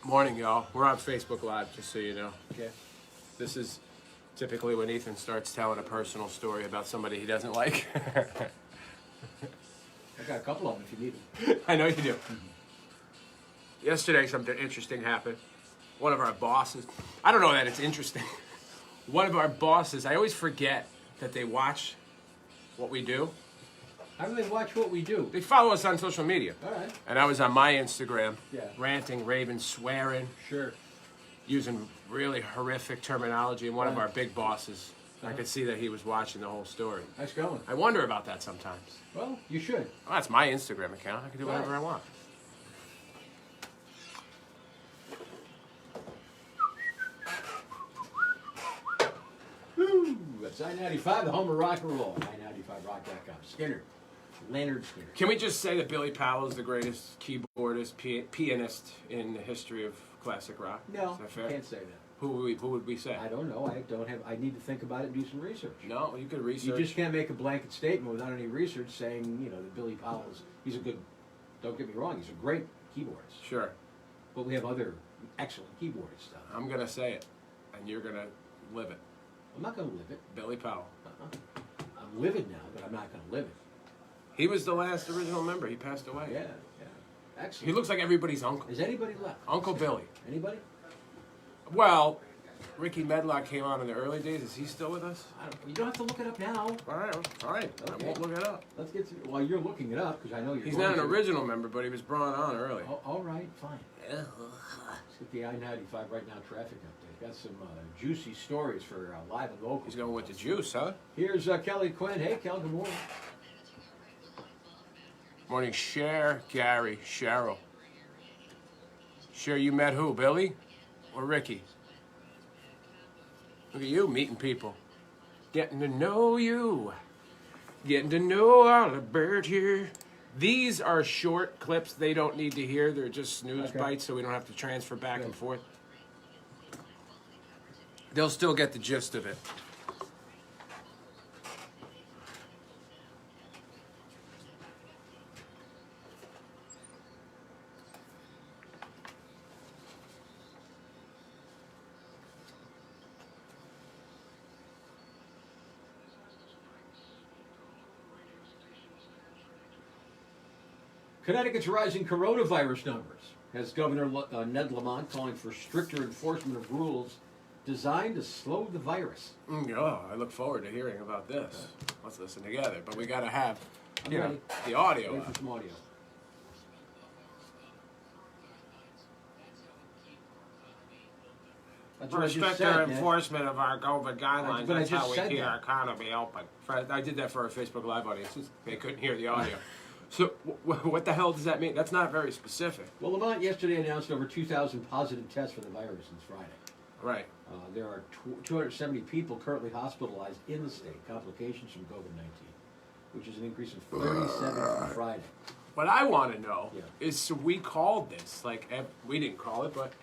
Morning, y'all. We're on Facebook Live, just so you know. Okay. This is typically when Ethan starts telling a personal story about somebody he doesn't like. I got a couple of them if you need them. I know you do. Yesterday, something interesting happened. One of our bosses, I don't know that it's interesting. One of our bosses, I always forget that they watch what we do. How do they watch what we do? They follow us on social media. All right. And I was on my Instagram, Yeah. ranting, raving, swearing, Sure. using really horrific terminology. And one of Right. our big bosses, I could see that he was watching the whole story. Nice going. I wonder about that sometimes. Well, you should. Well, that's my Instagram account. I can do whatever I want. Woo! That's I-95, the home of rock and roll. I-95rock.com. Skinner. Leonard Skinner. Can we just say that Billy Powell is the greatest keyboardist, pianist in the history of classic rock? No, Is that fair? can't say that. Who would we say? I don't know. I need to think about it and do some research. No, you could You research. just can't make a blanket statement without any research saying, that Billy Powell he's a good, don't get me wrong, he's a great keyboardist. Sure. But we have other excellent keyboardists. I'm going to say it, and you're going to live it. I'm not going to live it. Billy Powell. I'm livid now, but I'm not going to live it. He was the last original member. He passed away. Yeah. Excellent. He looks like everybody's uncle. Is anybody left? Uncle Billy. Anybody? Well, Ricky Medlock came on in the early days. Is he still with us? You don't have to look it up now. All right. Okay. I won't look it up. Let's get to. Well, you're looking it up because I know you're. He's going not an to. original member, but he was brought on early. Oh, all right, fine. Let's get the I-95 right now traffic update. Got some juicy stories for live and local. He's going with the juice, huh? Here's Kelly Quinn. Hey, Kel. Good morning. Morning, Gary, Cheryl. Cher, you met who, Billy or Ricky? Look at you meeting people. Getting to know you. Getting to know all about you. These are short clips they don't need to hear. They're just snooze bites so we don't have to transfer back and forth. They'll still get the gist of it. Connecticut's rising coronavirus numbers has Governor Ned Lamont calling for stricter enforcement of rules designed to slow the virus. Yeah, I look forward to hearing about this. Let's listen together. But we got to have ready. the audio. Wait for some audio. That's what I just Stricter said, Ned. enforcement of our COVID guidelines. But I That's just how we said keep that. our economy open. I did that for our Facebook Live audiences. They couldn't hear the audio. So what the hell does that mean? That's not very specific. Well, Lamont yesterday announced over 2,000 positive tests for the virus since Friday. Right. There are 270 people currently hospitalized in the state, complications from COVID-19, which is an increase of 37 from Friday. What I want to know Yeah. is, so we called this, we didn't call it, but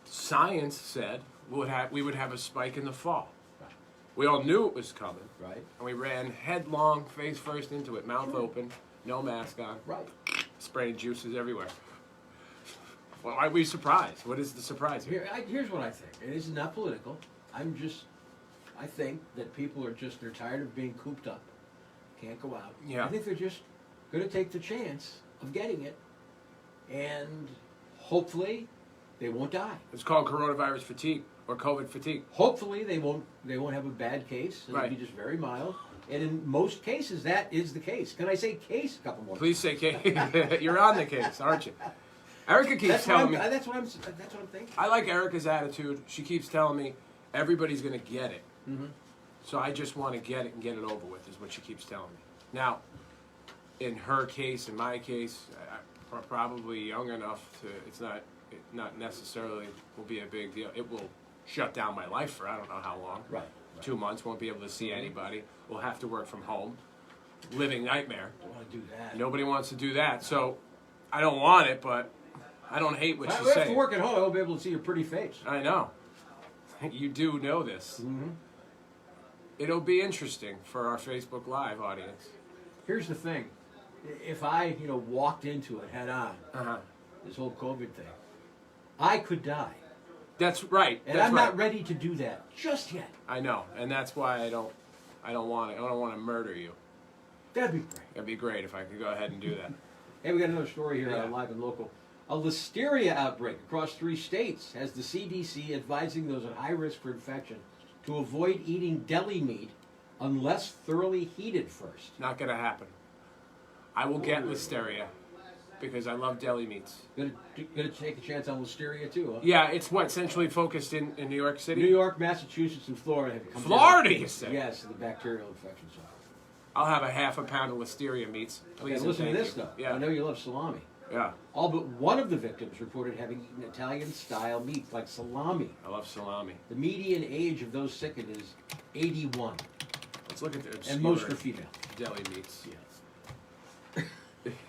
science said we would have a spike in the fall. Right. We all knew it was coming. Right? And we ran headlong, face first into it, mouth open, no mask on, Right. spraying juices everywhere. Well, why are we surprised? What is the surprise here? Here's what I think. It is not political. I think that people they're tired of being cooped up, can't go out. Yeah. I think they're just going to take the chance of getting it, and hopefully they won't die. It's called coronavirus fatigue or COVID fatigue. Hopefully they won't have a bad case. It'll Right. be just very mild. And in most cases, that is the case. Can I say case a couple more times? Please say case. You're on the case, aren't you? Erica keeps telling me. That's what I'm thinking. I like Erica's attitude. She keeps telling me everybody's going to get it. Mm-hmm. So I just want to get it and get it over with, is what she keeps telling me. Now, in her case, in my case, I'm probably young enough to, it not necessarily will be a big deal. It will shut down my life for I don't know how long. Right. 2 months, won't be able to see anybody. We'll have to work from home. Living nightmare. Don't want to do that. Nobody wants to do that. So I don't want it, but I don't hate what she's We have to saying. work at home. I won't be able to see your pretty face. I know. You do know this. Mm-hmm. It'll be interesting for our Facebook Live audience. Here's the thing. If I, walked into it head on, Uh-huh. this whole COVID thing, I could die. That's right. And that's I'm right. not ready to do that just yet. I know, and that's why I don't want to murder you. That'd be great. It'd be great if I could go ahead and do that. Hey, we got another story here Yeah. Live and Local. A Listeria outbreak across 3 states has the CDC advising those at high risk for infection to avoid eating deli meat unless thoroughly heated first. Not gonna happen. I will get Listeria because I love deli meats. Gonna take a chance on Listeria too, huh? Yeah, it's what centrally focused in New York City. New York, Massachusetts, and Florida have come Florida, down. you say? Yes, the bacterial infections are. I'll have a half a pound of Listeria meats, please. Okay, and listen to thank this you. though. Yeah, I know you love salami. yeah. All but one of the victims reported having eaten Italian-style meats like salami. I love salami. The median age of those sickened is 81, Let's look at the obscure and most are female. deli meats. Yes.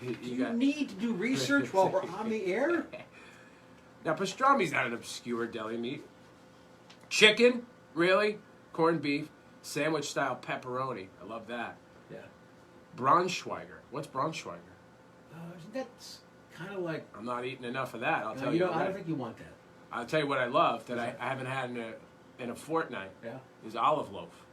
you Do you got need to do research while we're on the air? now pastrami's not an obscure deli meat. Chicken, really? Corned beef, sandwich style pepperoni. I love that. Yeah. Braunschweiger. What's Braunschweiger? That's kind of like. I'm not eating enough of that. I'll No, tell you you. know, I what. don't think you want that. I'll tell you what I love that I haven't had in a fortnight Yeah. is olive loaf.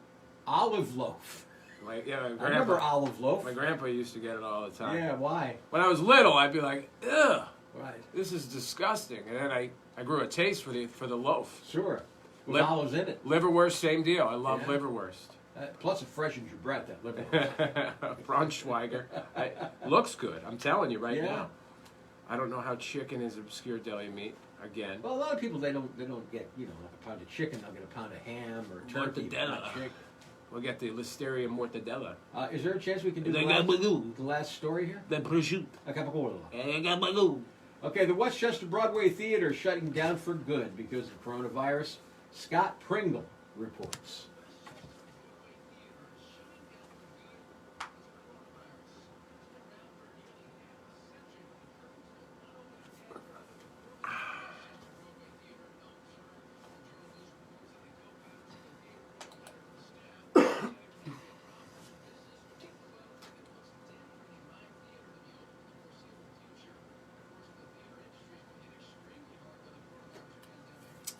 Olive loaf. Like yeah, my I remember grandpa. olive loaf. My grandpa used to get it all the time. Yeah, why? When I was little, I'd be like, ugh, Right. this is disgusting. And then I grew a taste for the loaf. Sure. With Lip- olives in it. Liverwurst, same deal. I love Yeah. liverwurst. Plus, it freshens your breath, that liver. Braunschweiger. Looks good. I'm telling you right Yeah. now. I don't know how chicken is obscure deli meat. Again. Well, a lot of people, they don't get, like a pound of chicken. They'll get a pound of ham or turkey. Mortadella. Not chicken. We'll get the Listeria mortadella. Is there a chance we can do They the got last, balloon. the last story here? The prosciutto. A capicola. I got balloon. Okay, the Westchester Broadway Theater is shutting down for good because of coronavirus. Scott Pringle reports.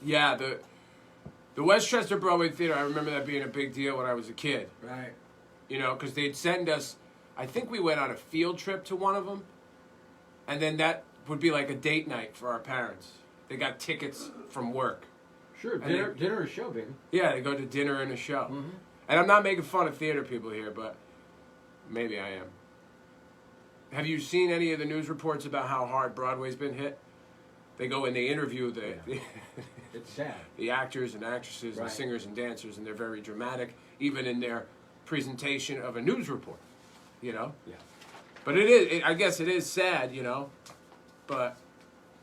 Yeah, the Westchester Broadway Theater, I remember that being a big deal when I was a kid. Right. You know, because they'd send us, I think we went on a field trip to one of them, and then that would be like a date night for our parents. They got tickets from work. Sure, dinner or show, baby. Yeah, they go to dinner and a show. Mm-hmm. And I'm not making fun of theater people here, but maybe I am. Have you seen any of the news reports about how hard Broadway's been hit? They go and they interview It's sad. the actors and actresses and Right. singers and dancers, and they're very dramatic, even in their presentation of a news report, you know? Yeah. But I guess it is sad, you know? But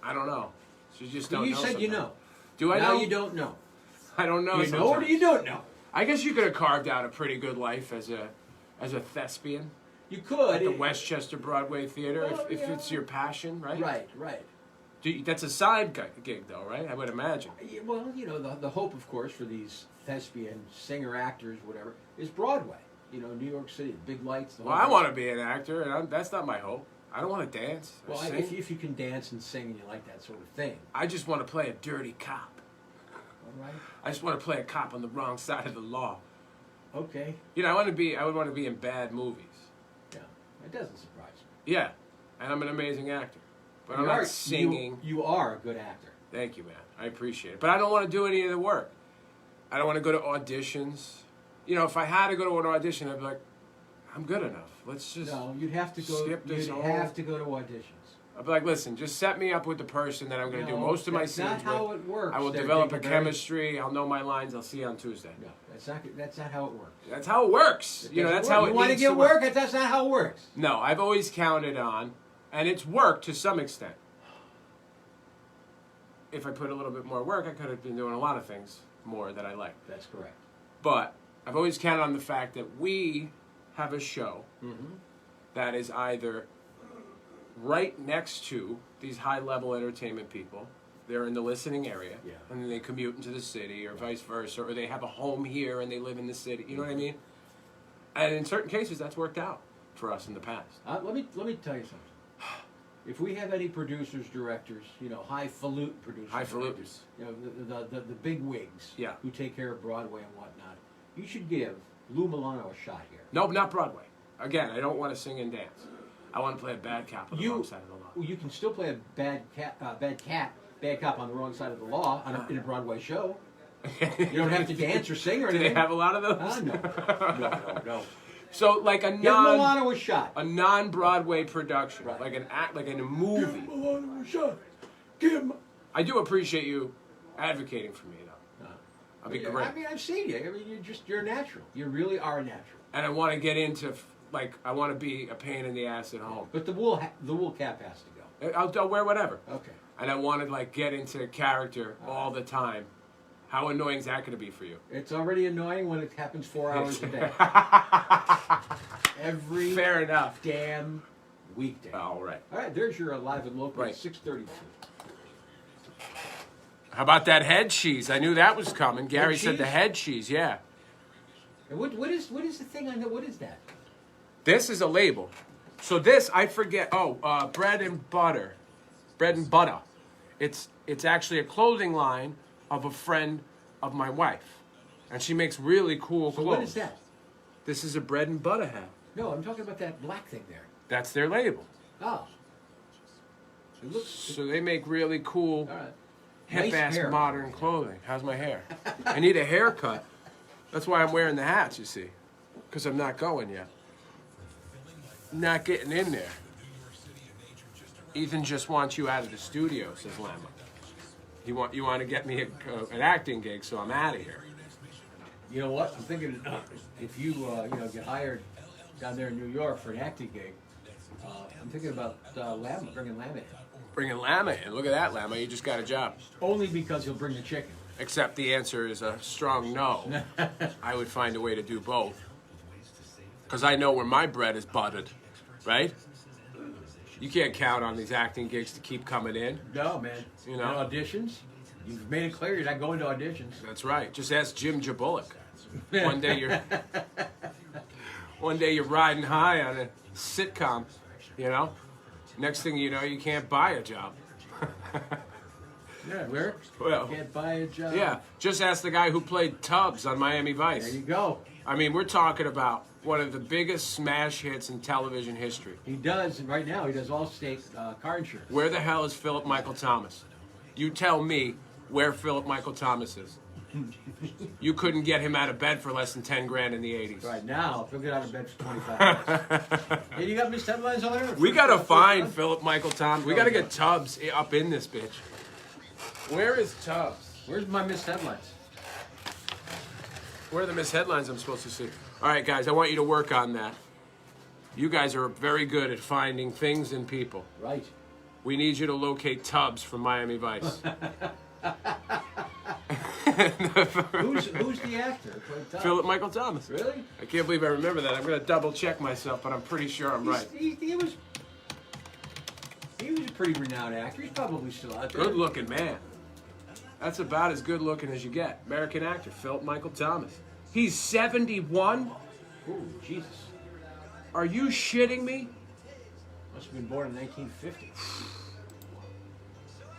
I don't know. So you just But don't you know said you sometimes. know. Do I now know? you don't know. I don't know You know or sometimes. do you don't know? I guess you could have carved out a pretty good life as a thespian You could. at the Westchester Broadway Theater, Well, if yeah. it's your passion, right? Right. That's a side gig, though, right? I would imagine. Yeah, well, the hope, of course, for these thespian singer actors, whatever, is Broadway. New York City, the big lights. The Well, I want to be an actor, and that's not my hope. I don't want to dance. Or Well, sing. if you can dance and sing and you like that sort of thing, I just want to play a dirty cop. all right. I just want to play a cop on the wrong side of the law. Okay. I would want to be in bad movies. Yeah, it doesn't surprise me. Yeah, and I'm an amazing actor, but I'm You not are- singing. You are a good actor. Thank you, man. I appreciate it. But I don't want to do any of the work. I don't want to go to auditions. If I had to go to an audition, I'd be like, I'm good enough. Let's just. No, you'd have to go. skip this You'd whole- have to go to auditions. I'd be like, listen, just set me up with the person that I'm going to do No, most of my that's scenes not how with. it works. I will They're develop a very- chemistry. I'll know my lines. I'll see you on Tuesday. No, that's not how it works. That's how it works. It That's doesn't how work. it You want to needs get work. work? That's not how it works. No, I've always counted on, and it's worked to some extent. If I put a little bit more work, I could have been doing a lot of things more that I like. That's correct. But I've always counted on the fact that we have a show Mm-hmm. that is either right next to these high-level entertainment people. They're in the listening area, Yeah. and then they commute into the city, or vice versa, or they have a home here and they live in the city. You know what I mean? And in certain cases, that's worked out for us in the past. Let me tell you something. If we have any producers, directors, highfalutin producers, Highfalutin. the big wigs, Yeah. who take care of Broadway and whatnot, you should give Lou Milano a shot here. Nope, not Broadway. Again, I don't want to sing and dance. I want to play a bad cop on the wrong side of the law. You can still play a bad cop on the wrong side of the law in a Broadway show. You don't have to dance or sing or Do anything. they have a lot of those? No. So like Give Milano a shot. a non-Broadway production, Right. like in a movie. Give Milano a shot. I do appreciate you advocating for me, though. I'll be great. I mean, I've seen you. I mean, you're natural. You really are natural. And I want to get into I want to be a pain in the ass at home. But the wool cap has to go. I'll wear whatever. Okay. And I want to get into character all the time. How annoying is that going to be for you? It's already annoying when it happens 4 hours a day. Every Fair enough. damn weekday. All right. All right, there's your live and local Right. at 6:32. How about that head cheese? I knew that was coming. Gary said cheese? the head cheese, yeah. And what is the thing I know? What is that? This is a label. So this, I forget. Oh, bread and butter. Bread and butter. It's actually a clothing line of a friend of my wife. And she makes really cool So clothes. what is that? This is a bread and butter hat. No, I'm talking about that black thing there. That's their label. Oh. It looks So they make really cool, all right. hip-ass Nice hair. modern clothing. How's my hair? I need a haircut. That's why I'm wearing the hats, you see. Because I'm not going yet. Not getting in there. Ethan just wants you out of the studio, says Lama. You want to get me an acting gig, so I'm out of here. You know what? I'm thinking if you get hired down there in New York for an acting gig, I'm thinking about bringing Lama in. Bringing Lama in. Look at that, Lama. You just got a job. Only because he'll bring the chicken. Except the answer is a strong no. I would find a way to do both. Because I know where my bread is buttered, right? You can't count on these acting gigs to keep coming in. No, man. You know? And auditions? You've made it clear you're not going to auditions. That's right. Just ask Jim Jabulek. One day you're riding high on a sitcom, Next thing you know, you can't buy a job. Yeah, where? Well, Can't buy a job. yeah, just ask the guy who played Tubbs on Miami Vice. There you go. I mean, we're talking about one of the biggest smash hits in television history. He does, and right now he does Allstate car insurance. Where the hell is Philip Michael Thomas? You tell me where Philip Michael Thomas is. You couldn't get him out of bed for less than 10 grand in the 80s. Right now, he'll get out of bed for 25 Hey, you got missed headlines on there? We got to find Philip Michael Thomas. We got to get Tubbs up in this bitch. Where is Tubbs? Where's my missed headlines? Where are the missed headlines I'm supposed to see? All right, guys, I want you to work on that. You guys are very good at finding things in people. Right. We need you to locate Tubbs from Miami Vice. Who's the actor who played Tom? Philip Michael Thomas. Really? I can't believe I remember that. I'm going to double check myself, but I'm pretty sure I'm right. He was a pretty renowned actor. He's probably still out there. Good looking man. That's about as good looking as you get. American actor, Philip Michael Thomas. He's 71? Oh, Jesus. Are you shitting me? Must have been born in 1950.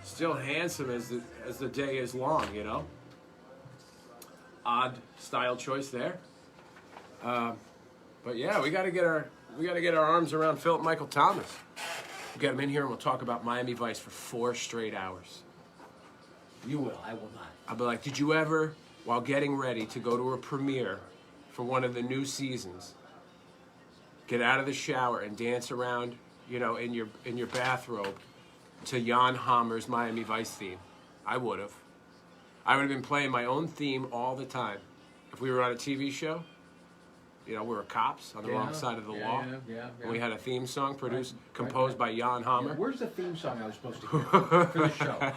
Still handsome as the day is long, Odd style choice there. But yeah, we got to get our arms around Philip Michael Thomas. We'll get him in here and we'll talk about Miami Vice for 4 straight hours. You will. I will not. I'll be like, did you ever, while getting ready to go to a premiere for one of the new seasons, get out of the shower and dance around, in your bathrobe to Jan Hammer's Miami Vice theme? I would have. I would have been playing my own theme all the time. If we were on a TV show, we were cops on the wrong side of the law. Yeah. And we had a theme song Right, composed by Jan Hammer. Yeah, where's the theme song I was supposed to hear for the show, by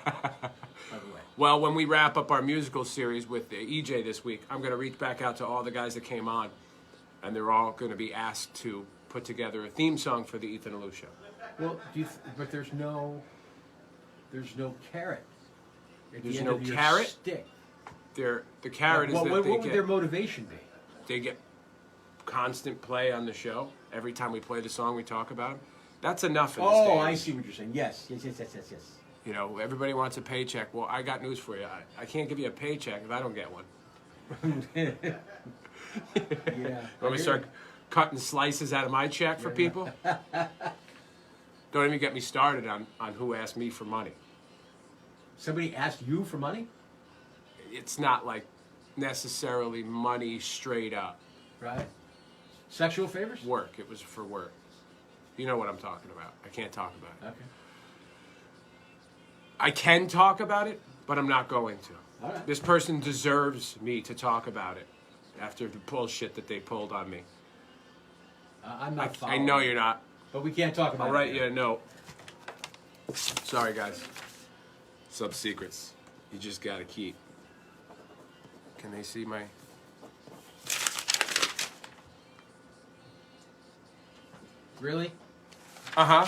the way? Well, when we wrap up our musical series with EJ this week, I'm going to reach back out to all the guys that came on, and they're all going to be asked to put together a theme song for the Ethan and Lou show. Well, but there's no carrot. At the There's end no of your carrot? Stick. The carrot is What that would their motivation be? they get constant play on the show every time we play the song we talk about. That's enough in this day Oh, and I age. see what you're saying. Yes. You know, everybody wants a paycheck. Well, I got news for you. I can't give you a paycheck if I don't get one. Yeah. Want me to start cutting slices out of my check for people? Don't even get me started on who asked me for money. Somebody asked you for money? It's not like necessarily money straight up. Right. Sexual favors? Work. It was for work. You know what I'm talking about. I can't talk about it. Okay. I can talk about it, but I'm not going to. All right. This person deserves me to talk about it after the bullshit that they pulled on me. I'm not I following. know you're not. But we can't talk about I'll it. write you a note. Sorry, guys. Sub secrets. You just gotta keep. Can they see my... Really? Uh-huh.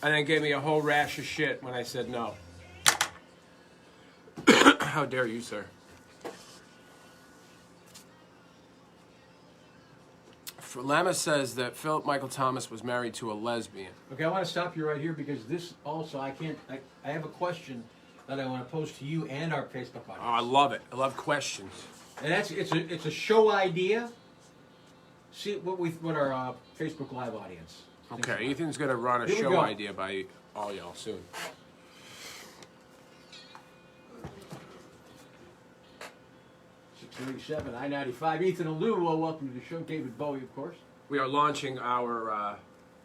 And then gave me a whole rash of shit when I said no. How dare you, sir? Lama says that Philip Michael Thomas was married to a lesbian. Okay, I want to stop you right here because this also, I have a question that I want to pose to you and our Facebook audience. Oh, I love it. I love questions. And it's a show idea. See what our Facebook Live audience thinks about Okay, it. Ethan's gonna run a Here we show go. idea by all y'all soon. I-95. Ethan and Lou, well, welcome to the show. David Bowie, of course. We are launching our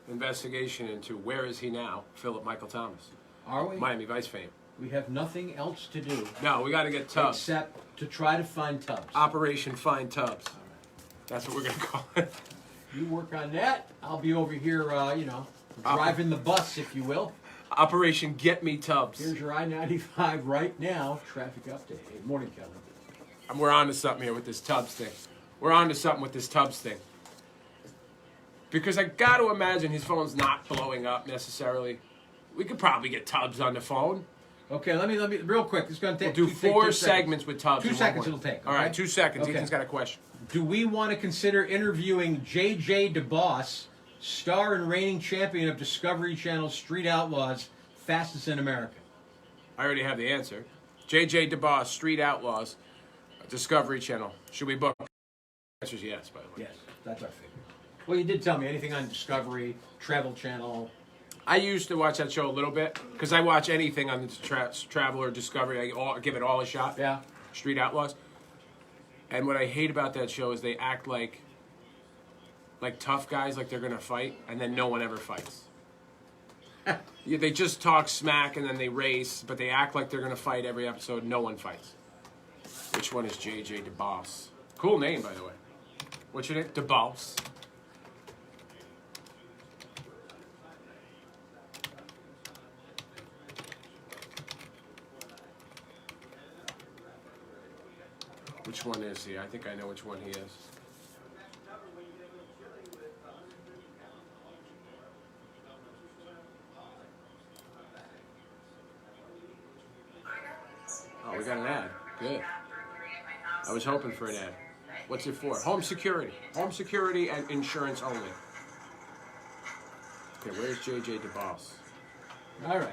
investigation into where is he now, Philip Michael Thomas, Are we? Miami Vice fame. We have nothing else to do No, we got to get Tubbs. except to try to find Tubbs. Operation Find Tubbs. That's what we're gonna call it. You work on that. I'll be over here, driving the bus, if you will. Operation Get Me Tubbs. Here's your I-95 right now. Traffic update. Hey, morning, Kevin. And we're on to something here with this Tubbs thing. We're on to something with this Tubbs thing. Because I got to imagine his phone's not blowing up necessarily. We could probably get Tubbs on the phone. Okay, let me real quick. It's going to We'll take do take 4 2 segments with Tubbs. 2 in one seconds morning. it'll take. All right, okay? 2 seconds. Okay. Ethan's got a question. Do we want to consider interviewing J.J. DeBoss, star and reigning champion of Discovery Channel's Street Outlaws, fastest in America? I already have the answer. J.J. DeBoss, Street Outlaws, Discovery Channel. Should we book? The answer is yes, by the way. Yes, that's our favorite. Well, you did tell me anything on Discovery, Travel Channel. I used to watch that show a little bit because I watch anything on the Travel or Discovery. I give it all a shot. Yeah. Street Outlaws. And what I hate about that show is they act like tough guys, like they're gonna fight, and then no one ever fights. Yeah, they just talk smack and then they race, but they act like they're gonna fight every episode. No one fights. Which one is JJ DeBoss? Cool name, by the way. What's your name? DeBoss. Which one is he? I think I know which one he is. Oh, we got an ad. Good. I was hoping for an ad. What's it for? Home security. Home security and insurance only. Okay, where's JJ DeBoss? All right.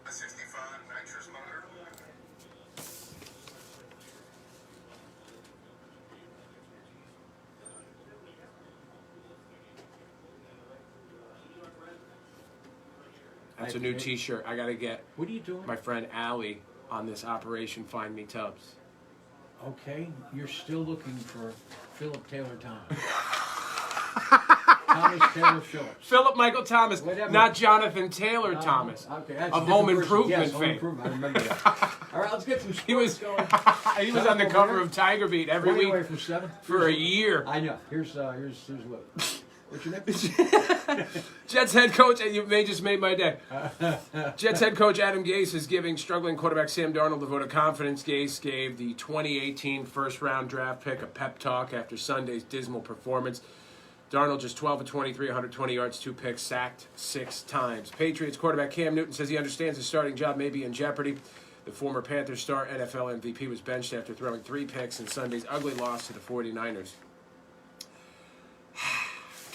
A 65 nitrous motor. That's a new T-shirt. I gotta get What are you doing? my friend Allie on this Operation Find Me Tubbs. Okay, you're still looking for Philip Taylor Thomas. Thomas Taylor Phillips. Philip Michael Thomas, Whatever. not Jonathan Taylor Thomas. Okay, that's a of different Home person. Improvement yes, Home fame. Improvement. I remember that. All right, let's get some sports He was going. he was on the cover of Tiger Beat every Running away week from 7 for a year. I know. Here's Luke. What's your name? Jets head coach, and they just made my day. Jets head coach Adam Gase is giving struggling quarterback Sam Darnold the vote of confidence. Gase gave the 2018 first-round draft pick a pep talk after Sunday's dismal performance. Darnold just 12 of 23, 120 yards, 2 picks, sacked 6 times. Patriots quarterback Cam Newton says he understands his starting job may be in jeopardy. The former Panthers star NFL MVP was benched after throwing 3 picks in Sunday's ugly loss to the 49ers.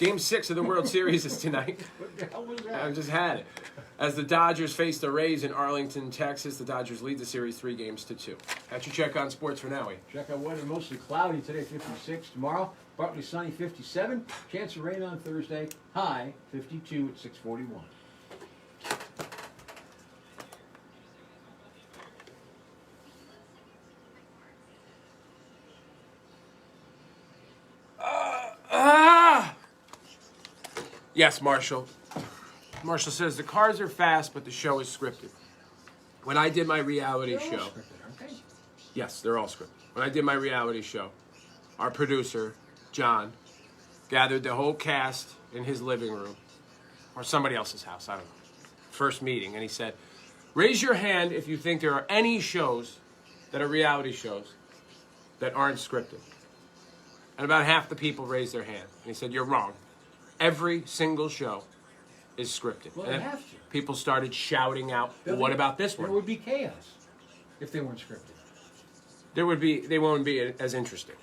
Game 6 of the World Series is tonight. What the hell was I that? just had it. As the Dodgers face the Rays in Arlington, Texas, the Dodgers lead the series 3-2. That's your check on sports for now. Check out weather, mostly cloudy today, 56. Tomorrow, partly sunny, 57. Chance of rain on Thursday, high 52 at 6:41. Yes, Marshall. Marshall says the cars are fast, but the show is scripted. When I did my reality They're all show, scripted, aren't they? yes, they're all scripted. When I did my reality show, our producer, John, gathered the whole cast in his living room, or somebody else's house, I don't know. First meeting, and he said, raise your hand if you think there are any shows that are reality shows that aren't scripted. And about half the people raised their hand. And he said, you're wrong. Every single show is scripted. Well, and they have to. people started shouting out, well, what about this There one? would be chaos if they weren't scripted. They won't be as interesting.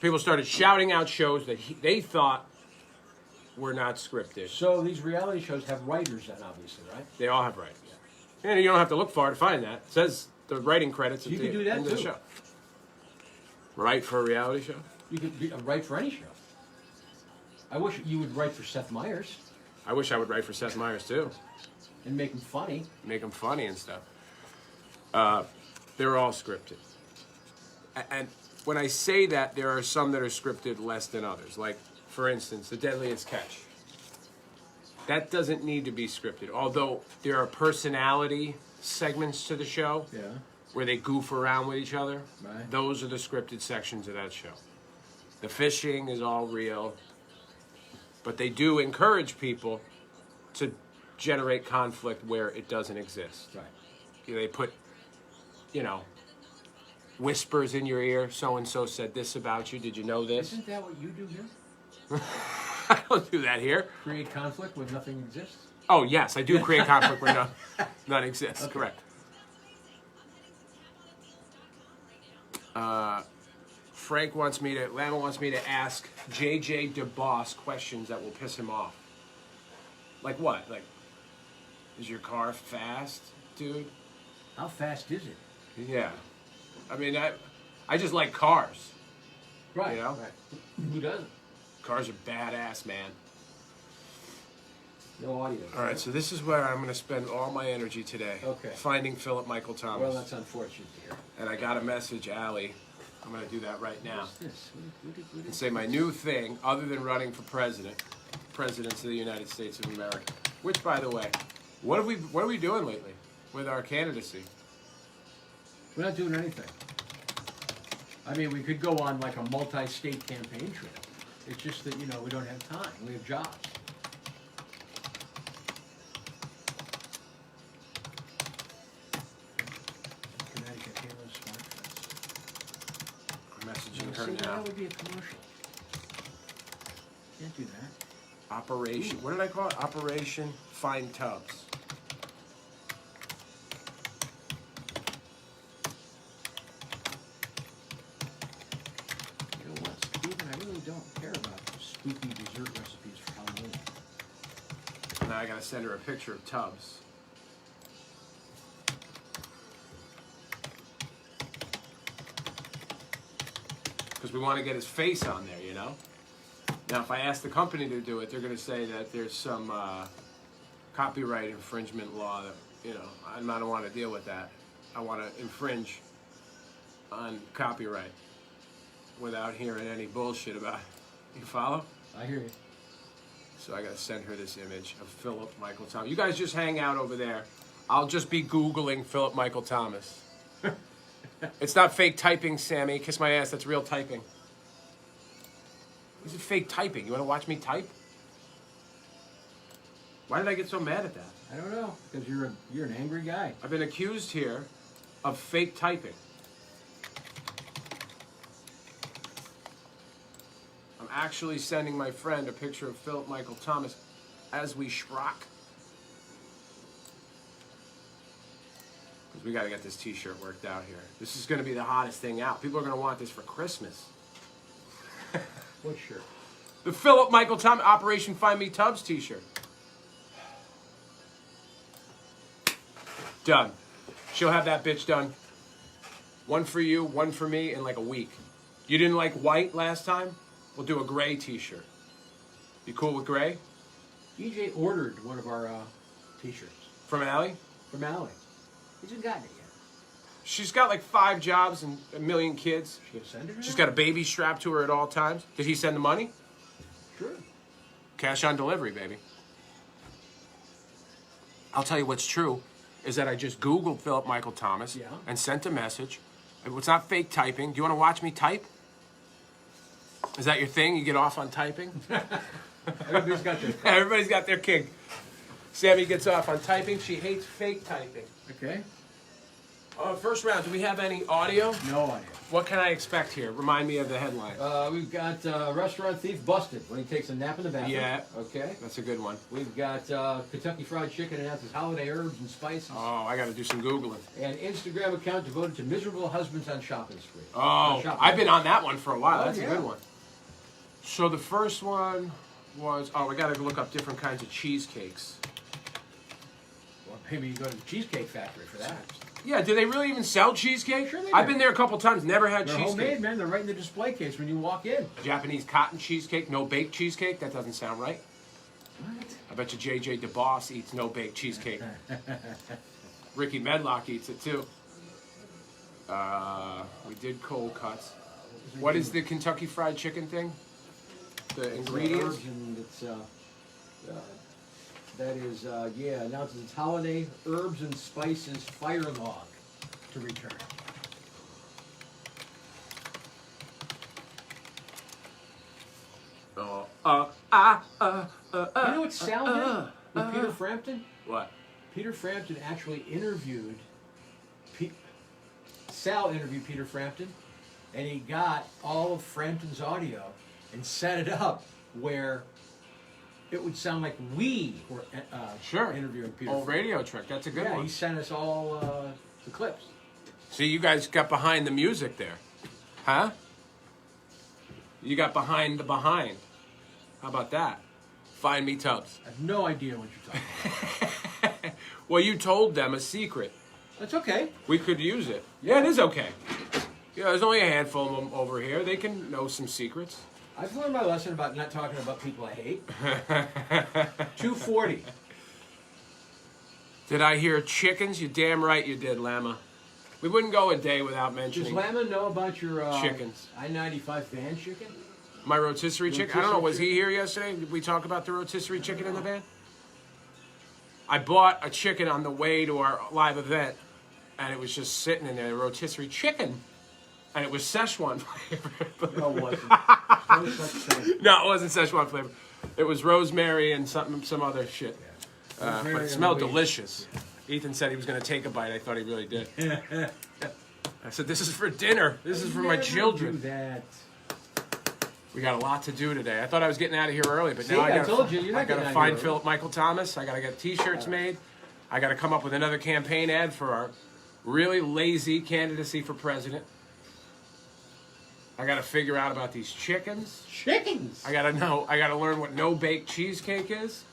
People started shouting out shows that they thought were not scripted. So these reality shows have writers then, obviously, right? They all have writers. And you don't have to look far to find that. It says the writing credits at You the could do that end of the too. show. Write for a reality show? You could write for any show. I wish you would write for Seth Meyers I wish I would write for Seth Meyers too. and make him funny. Make them funny and stuff. They're all scripted. And when I say that, there are some that are scripted less than others. Like, for instance, The Deadliest Catch. That doesn't need to be scripted. Although there are personality segments to the show Yeah. where they goof around with each other. Right. Those are the scripted sections of that show. The fishing is all real. But they do encourage people to generate conflict where it doesn't exist. Right. They put, whispers in your ear. So-and-so said this about you. Did you know this? Isn't that what you do here? I don't do that here. Create conflict when nothing exists? Oh, yes, I do create conflict where none exists. Okay. Correct. Frank wants me to, Lama wants me to ask JJ DeBoss questions that will piss him off. Like what? Like, is your car fast, dude? How fast is it? Yeah. I mean, I just like cars. Right. You know? Right. Who doesn't? Cars are badass, man. No audio. All right, so this is where I'm going to spend all my energy today. Okay. Finding Phillip Michael Thomas. Well, that's unfortunate to hear. And I got a message, Allie. I'm going to do that right now. What's this? And say my new thing, other than running for presidents of the United States of America. Which, by the way, what are we doing lately with our candidacy? We're not doing anything. I mean, we could go on like a multi-state campaign trip. It's just that, we don't have time. We have jobs. Connecticut Halo smartphones. I'm messaging See, her now. that would be a commercial. Can't do that. Operation, what did I call it? Operation Find Tubs. You know what, Stephen? I really don't care about spooky dessert recipes for Halloween. Now I got to send her a picture of Tubs. Because we want to get his face on there, Now, if I ask the company to do it, they're going to say that there's some copyright infringement law that, I don't want to deal with that. I want to infringe on copyright without hearing any bullshit about it. You follow? I hear you. So I got to send her this image of Phillip Michael Thomas. You guys just hang out over there. I'll just be Googling Phillip Michael Thomas. It's not fake typing, Sammy. Kiss my ass. That's real typing. This is fake typing. You want to watch me type? Why did I get so mad at that? I don't know, because you're an angry guy. I've been accused here of fake typing. I'm actually sending my friend a picture of Phillip Michael Thomas as we schrock. Because we got to get this t-shirt worked out here. This is going to be the hottest thing out. People are going to want this for Christmas. What shirt? The Phillip Michael Thomas Operation Find Me Tubbs t-shirt. Done. She'll have that bitch done. One for you, one for me in like a week. You didn't like white last time? We'll do a gray t-shirt. You cool with gray? EJ ordered one of our t-shirts From Allie? from Allie. He hasn't gotten it yet. She's got like 5 jobs and a million kids. She gonna send it? She's got a baby strapped to her at all times. Did he send the money? Sure. Cash on delivery, baby. I'll tell you what's true is that I just Googled Phillip Michael Thomas Yeah. and sent a message. It's not fake typing. Do you want to watch me type? Is that your thing? You get off on typing? Everybody's got their. Everybody's got their king. Sammy gets off on typing. She hates fake typing. Okay. First round, do we have any audio? No idea. What can I expect here? Remind me of the headline. We've got restaurant thief busted when he takes a nap in the bathroom. Yeah. Okay. That's a good one. We've got Kentucky Fried Chicken announces holiday herbs and spices. Oh, I got to do some Googling. An Instagram account devoted to miserable husbands on shopping spree. Oh, Shopping. I've been on that one for a while. Oh, That's yeah. a good one. So the first one was, I got to look up different kinds of cheesecakes. Well, maybe you go to the Cheesecake Factory for that. Yeah, do they really even sell cheesecake? Sure they I've do. been there a couple times, never had They're cheesecake. homemade, man. They're right in the display case when you walk in. Japanese cotton cheesecake, no bake cheesecake? That doesn't sound right. What? I bet you JJ DeBoss eats no bake cheesecake. Ricky Medlock eats it too. We did cold cuts. What is the Kentucky Fried Chicken thing? The ingredients? Herbs and it's, that is, announces its holiday herbs and spices fire log to return. You know what Sal did with Peter Frampton? What? Peter Frampton actually interviewed, Sal interviewed Peter Frampton, and he got all of Frampton's audio and set it up where it would sound like we were Sure. interviewing Peter Old Frampton. radio trick. That's a good Yeah, one. he sent us all the clips. See, you guys got behind the music there. Huh? You got behind the behind. How about that? Find me Tubbs. I have no idea what you're talking about. Well, you told them a secret. That's okay. We could use it. Yeah, it is okay. Yeah, there's only a handful of them over here. They can know some secrets. I've learned my lesson about not talking about people I hate. 240. Did I hear chickens? You damn right you did, Lama. We wouldn't go a day without Does mentioning Lama know about your chickens. I-95 van chicken? My rotisserie chicken. I don't know, was he Rotisserie here yesterday? Did we talk about the rotisserie chicken in the van? I bought a chicken on the way to our live event, and it was just sitting in there, rotisserie chicken. And it was Szechuan flavor. No, it wasn't. No such thing. No, it wasn't Szechuan flavor. It was rosemary and some other shit. But Rosemary it smelled and weed. delicious. Ethan said he was going to take a bite. I thought he really did. I said, this is for dinner. This is for my Never children. do that. We got a lot to do today. I thought I was getting out of here early, but See, now I I told you, you're not got to getting out of find here early. Phillip Michael Thomas. I got to get T-shirts made. I got to come up with another campaign ad for our really lazy candidacy for president. I got to figure out about these chickens. Chickens! I got to know. I got to learn what no-bake cheesecake is.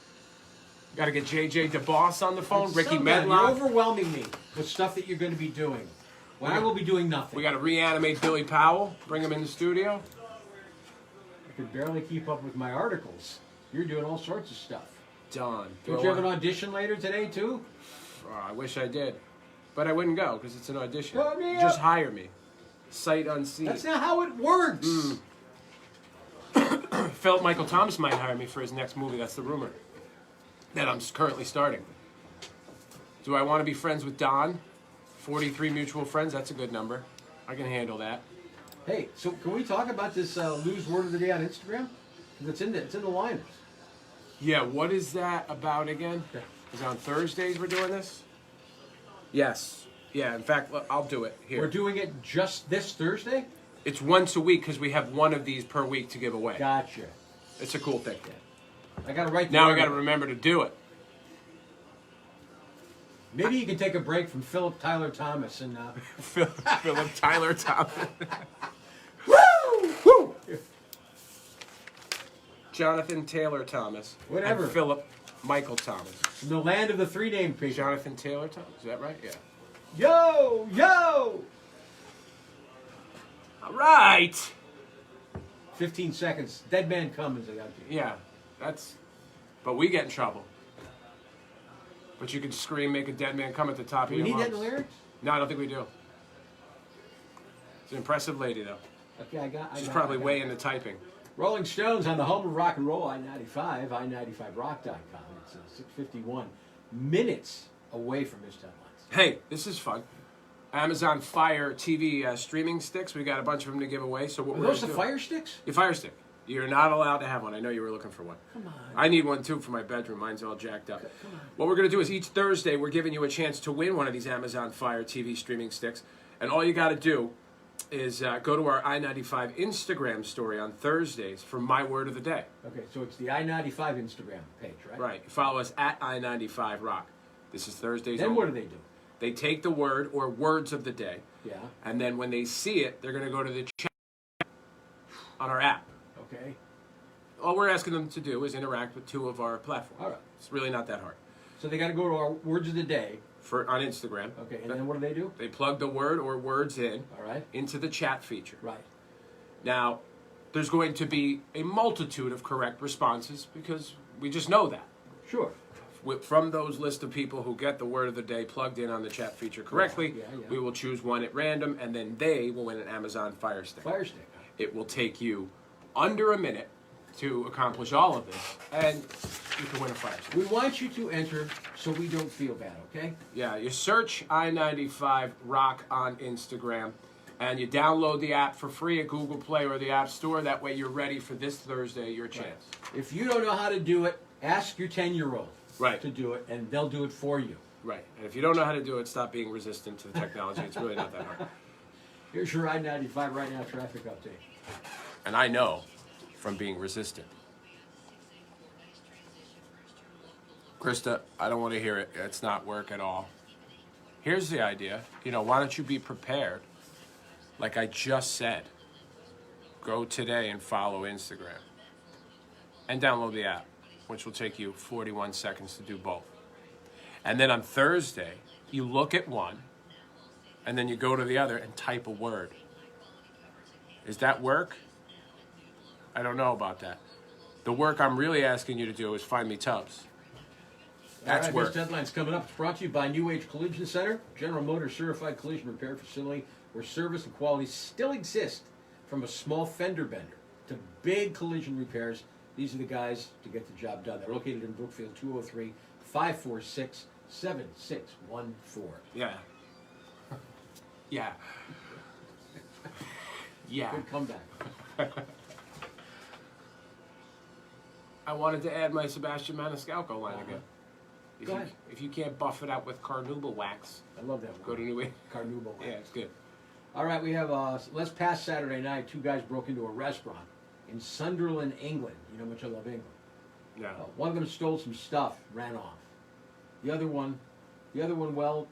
Got to get JJ DeBoss on the phone. Ricky You're Medlock. overwhelming me with stuff that you're going to be doing. When I will be doing nothing. We got to reanimate Billy Powell. Bring him in the studio. I could barely keep up with my articles. You're doing all sorts of stuff. Done. Don't you have an audition later today, too? Oh, I wish I did, but I wouldn't go because it's an audition. Well, yeah. Just hire me. Sight unseen. That's not how it works. Phillip Michael Thomas might hire me for his next movie. That's the rumor that I'm currently starting. Do I want to be friends with Don? 43 mutual friends. That's a good number. I can handle that. Hey, so can we talk about this lose word of the day on Instagram? 'Cause it's in the liners. Yeah. What is that about again? Is it on Thursdays we're doing this? Yes. Yeah. In fact, I'll do it here. We're doing it just this Thursday? It's once a week because we have one of these per week to give away. Gotcha. It's a cool thing. I got to write Now I down- got to remember to do it. Maybe you can take a break from Philip Tyler Thomas and Phillip Tyler Thomas. Woo! Woo! Jonathan Taylor Thomas. Whatever. And Phillip Michael Thomas. In the land of the three-name people. Jonathan Taylor Thomas. Is that right? Yeah. Yo, yo. All right. 15 seconds. Dead man Cummins. I got you. Yeah, that's. But we get in trouble. But you can scream, make a dead man come at the top Do of we your need lungs. that in the lyrics? No, I don't think we do. It's an impressive lady, though. Okay, I got. She's probably way into typing. Rolling Stones on the home of rock and roll, I-95, i95rock.com. It's 6:51 minutes away from his headlines. Hey, this is fun. Amazon Fire TV streaming sticks. We got a bunch of them to give away. So what Are we're those the gonna do? Fire Sticks? Your Fire Stick. You're not allowed to have one. I know you were looking for one. Come on. I need one too for my bedroom. Mine's all jacked up. Come on. What we're going to do is each Thursday we're giving you a chance to win one of these Amazon Fire TV streaming sticks. And all you got to do is go to our I-95 Instagram story on Thursdays for my word of the day. Okay, so it's the I-95 Instagram page, right? Right. Follow us at I-95Rock. This is Thursdays Then only. what do they do? They take the word or words of the day, Yeah. and then when they see it, they're going to go to the chat on our app. Okay. All we're asking them to do is interact with two of our platforms. All right. It's really not that hard. So they got to go to our words of the day. On Instagram. Okay, and then what do they do? They plug the word or words in All right. into the chat feature. Right. Now, there's going to be a multitude of correct responses because we just know that. Sure. From those list of people who get the word of the day plugged in on the chat feature correctly, Yeah. we will choose one at random, and then they will win an Amazon Fire Stick. Fire Stick. It will take you under a minute to accomplish all of this, and you can win a Fire Stick. We want you to enter so we don't feel bad, okay? Yeah, you search I-95 Rock on Instagram, and you download the app for free at Google Play or the App Store. That way you're ready for this Thursday, your chance. If you don't know how to do it, ask your 10-year-old Right. to do it, and they'll do it for you. Right. And if you don't know how to do it, stop being resistant to the technology. It's really not that hard. Here's your I-95 right now traffic update. And I know from being resistant. Krista, I don't want to hear it. It's not work at all. Here's the idea. Why don't you be prepared? Like I just said, go today and follow Instagram. And download the app, which will take you 41 seconds to do both. And then on Thursday, you look at one, and then you go to the other and type a word. Is that work? I don't know about that. The work I'm really asking you to do is find me Tubbs. That's All right, work. this deadline's coming up. It's brought to you by New Age Collision Center, General Motors certified collision repair facility where service and quality still exist. From a small fender bender to big collision repairs, these are the guys to get the job done. They're located in Brookfield, 203-546-7614. Yeah. Yeah. Yeah. Good comeback. I wanted to add my Sebastian Maniscalco line again. Go ahead. If you can't buff it out with carnauba wax, I love that one. go to New Age. Carnauba. Yeah, it's good. All right, we have, let's pass Saturday night. Two guys broke into a restaurant in Sunderland, England. You know how much I love England. No. One of them stole some stuff, ran off. The other one, well,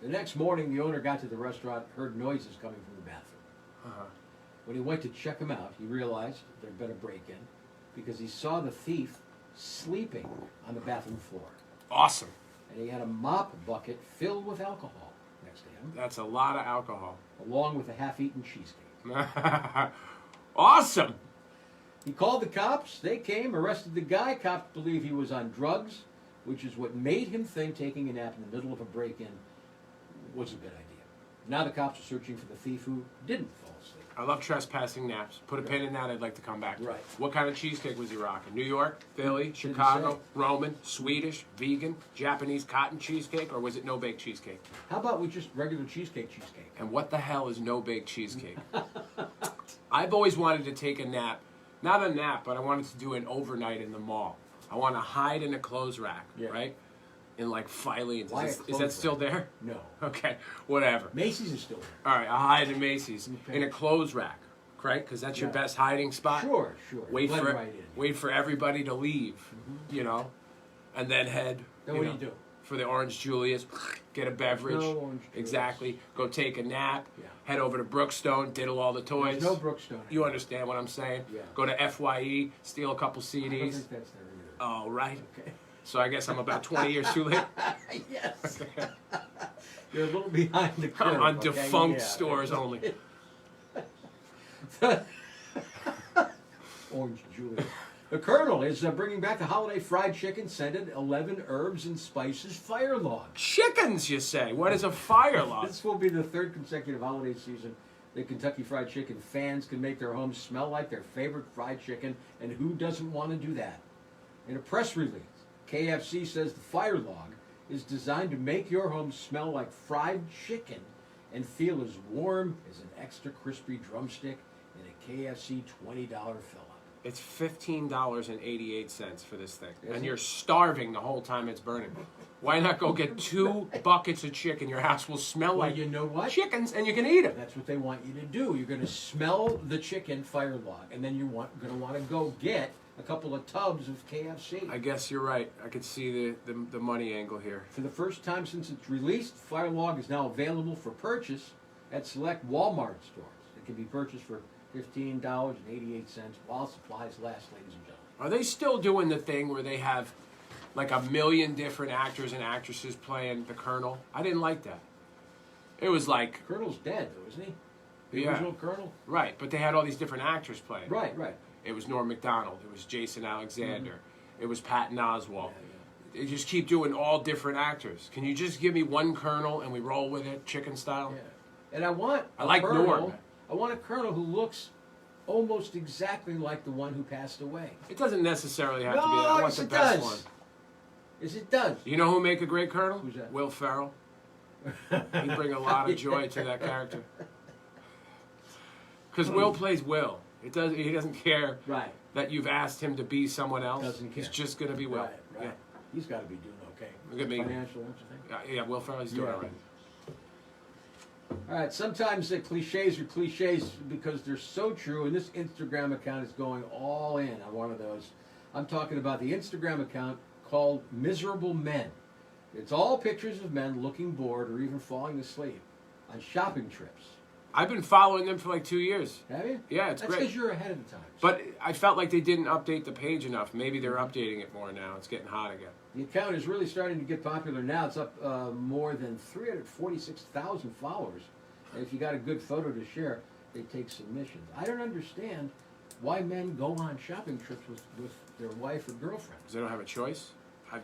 the next morning the owner got to the restaurant, heard noises coming from the bathroom. Uh-huh. When he went to check him out, he realized there'd been a break-in because he saw the thief sleeping on the bathroom floor. Awesome. And he had a mop bucket filled with alcohol next to him, That's a lot of alcohol. along with a half-eaten cheesecake. Awesome. He called the cops. They came, arrested the guy. Cops believe he was on drugs, which is what made him think taking a nap in the middle of a break-in was a good idea. Now the cops are searching for the thief who didn't fall asleep. I love trespassing naps. Put a pin in that. I'd like to come back to. Right. What kind of cheesecake was he rocking? New York, Philly, Didn't Chicago, say. Roman, Swedish, vegan, Japanese cotton cheesecake, or was it no-bake cheesecake? How about we just regular cheesecake? And what the hell is no-bake cheesecake? I've always wanted to take a nap. Not a nap, but I wanted to do an overnight in the mall. I want to hide in a clothes rack, Yeah. right? In like Filene's. Why a Is clothes that still rack? there? No. Okay, whatever. Macy's is still there. All right, I'll hide in Macy's Okay. in a clothes rack, right? Because that's your Yeah. best hiding spot. Sure. Wait Blend for right in. wait for everybody to leave, and then head. Then what do you do? For the Orange Julius, get a beverage. no orange juice. Exactly. Go take a nap. Yeah. Head over to Brookstone, diddle all the toys. There's no Brookstone. You understand what I'm saying? Yeah. Go to FYE, steal a couple I don't CDs. think that's there either. Oh, right. Okay. So I guess I'm about 20 years too late. Yes. You're a little behind the curve. I'm on okay? defunct Yeah. stores only. Orange Julius. The Colonel is bringing back the holiday fried chicken scented 11 herbs and spices fire log. Chickens, you say? What is a fire log? This will be the third consecutive holiday season that Kentucky Fried Chicken fans can make their homes smell like their favorite fried chicken, and who doesn't want to do that? In a press release, KFC says the fire log is designed to make your home smell like fried chicken and feel as warm as an extra crispy drumstick in a KFC $20 fill-up. It's $15.88 for this thing. Is And it? you're starving the whole time it's burning. Why not go get 2 buckets of chicken? Your house will smell Well, like you know what? chickens, and you can eat them. That's what they want you to do. You're going to smell the chicken fire log, and then you're going to want to go get a couple of tubs of KFC. I guess you're right. I could see the money angle here. For the first time since it's released, fire log is now available for purchase at select Walmart stores. It can be purchased for $15.88 while supplies last, ladies and gentlemen. Are they still doing the thing where they have like a million different actors and actresses playing the Colonel? I didn't like that. It was like, Colonel's dead, though, isn't he? The Yeah. original Colonel? right, but they had all these different actors playing. Right, right. It was Norm Macdonald. It was Jason Alexander. It was Patton Oswalt. Yeah, They just keep doing all different actors. Can you just give me one Colonel and we roll with it, chicken style? yeah. And I want I like Colonel, Norm. I want a Colonel who looks almost exactly like the one who passed away. It doesn't necessarily have to be that. No, I want yes, the it best does. one. Yes, it does. You know who make a great Colonel? Who's that? Will Ferrell. He'd bring a lot of joy to that character. Because Will plays Will. He doesn't care Right. that you've asked him to be someone else. Doesn't He's care. just going to be Will. Right, right. He's got to be doing okay. Look at me. Financial, don't you think? Yeah, Will Ferrell, he's doing Yeah. all right. All right, sometimes the cliches are cliches because they're so true, and this Instagram account is going all in on one of those. I'm talking about the Instagram account called Miserable Men. It's all pictures of men looking bored or even falling asleep on shopping trips. I've been following them for like 2 years. Have you? Yeah, it's That's great. because you're ahead of the times. But I felt like they didn't update the page enough. Maybe they're updating it more now. It's getting hot again. The account is really starting to get popular now. It's up more than 346,000 followers. And if you got a good photo to share, they take submissions. I don't understand why men go on shopping trips with their wife or girlfriend. Because they don't have a choice.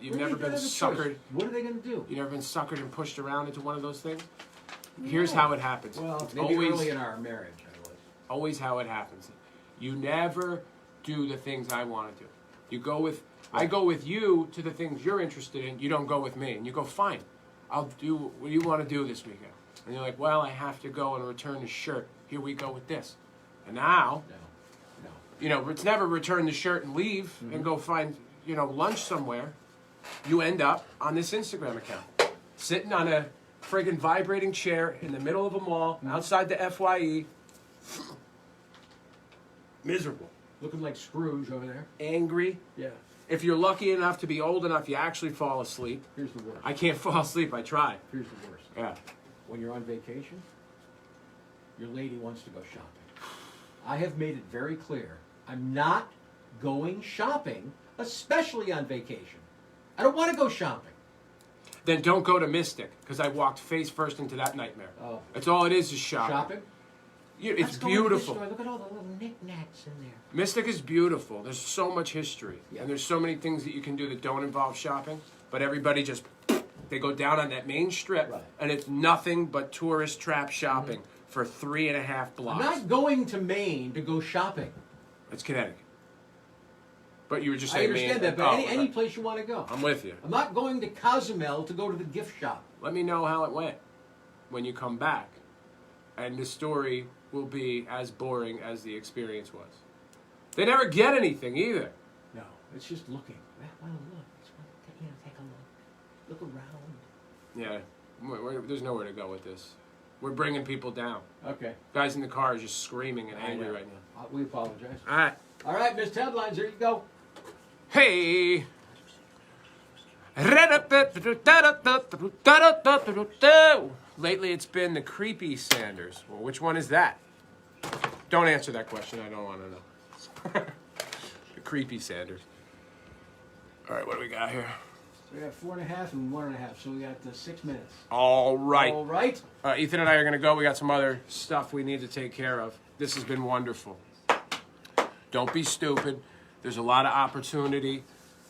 You've What are never they been gonna have a choice? suckered. What are they going to do? You've never been suckered and pushed around into one of those things. Here's how it happens. Well, It's maybe always, early in our marriage, I was. always how it happens. You never do the things I want to do. You go with. I go with you to the things you're interested in. You don't go with me, and you go, fine. I'll do what you want to do this weekend. And you're like, well, I have to go and return the shirt. Here we go with this. And now, No. it's never return the shirt and leave and go find, lunch somewhere. You end up on this Instagram account, sitting on a friggin' vibrating chair in the middle of a mall outside the FYE. Miserable. Looking like Scrooge over there. Angry. Yeah. If you're lucky enough to be old enough, you actually fall asleep. Here's the worst. I can't fall asleep. I try. Here's the worst. Yeah. When you're on vacation, your lady wants to go shopping. I have made it very clear. I'm not going shopping, especially on vacation. I don't want to go shopping. Then don't go to Mystic, because I walked face first into that nightmare. Oh. That's all it is shopping. Shopping? It's Let's go into this beautiful. store. Look at all the little knickknacks in there. Mystic is beautiful. There's so much history. Yeah. And there's so many things that you can do that don't involve shopping. But everybody just, they go down on that main strip, Right. and it's nothing but tourist trap shopping for 3.5 blocks. I'm not going to Maine to go shopping. It's Connecticut. But you were just I saying understand Maine. that, but Oh, any okay. place you want to go. I'm with you. I'm not going to Cozumel to go to the gift shop. Let me know how it went when you come back. And the story will be as boring as the experience was. They never get anything either. No, it's just looking. Well, look. It's, take a look. Look around. Yeah, there's nowhere to go with this. We're bringing people down. Okay. Guys in the car are just screaming and I angry know. right now. We apologize. All right. All right, Missed Headlines. There you go. Hey, Lately, it's been the creepy Sanders. Well, which one is that? Don't answer that question. I don't want to know. The creepy Sanders. All right, what do we got here? We got 4.5 and 1.5, so we got 6 minutes. All right. All right. Ethan and I are going to go. We got some other stuff we need to take care of. This has been wonderful. Don't be stupid. There's a lot of opportunity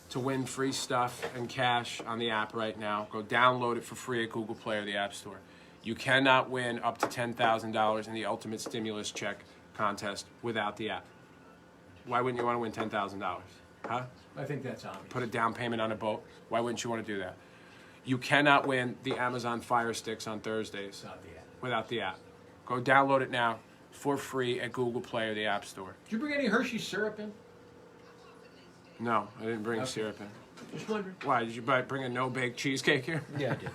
to win free stuff and cash on the app right now. Go download it for free at Google Play or the App Store. You cannot win up to $10,000 in the Ultimate Stimulus Check contest without the app. Why wouldn't you want to win $10,000? Huh? I think that's obvious. Put a down payment on a boat. Why wouldn't you want to do that? You cannot win the Amazon Fire Sticks on Thursdays Not the app. without the app. Go download it now for free at Google Play or the App Store. Did you bring any Hershey syrup in? No, I didn't bring Okay. syrup in. Just wondering. Why, did you bring a no-bake cheesecake here? Yeah, I did.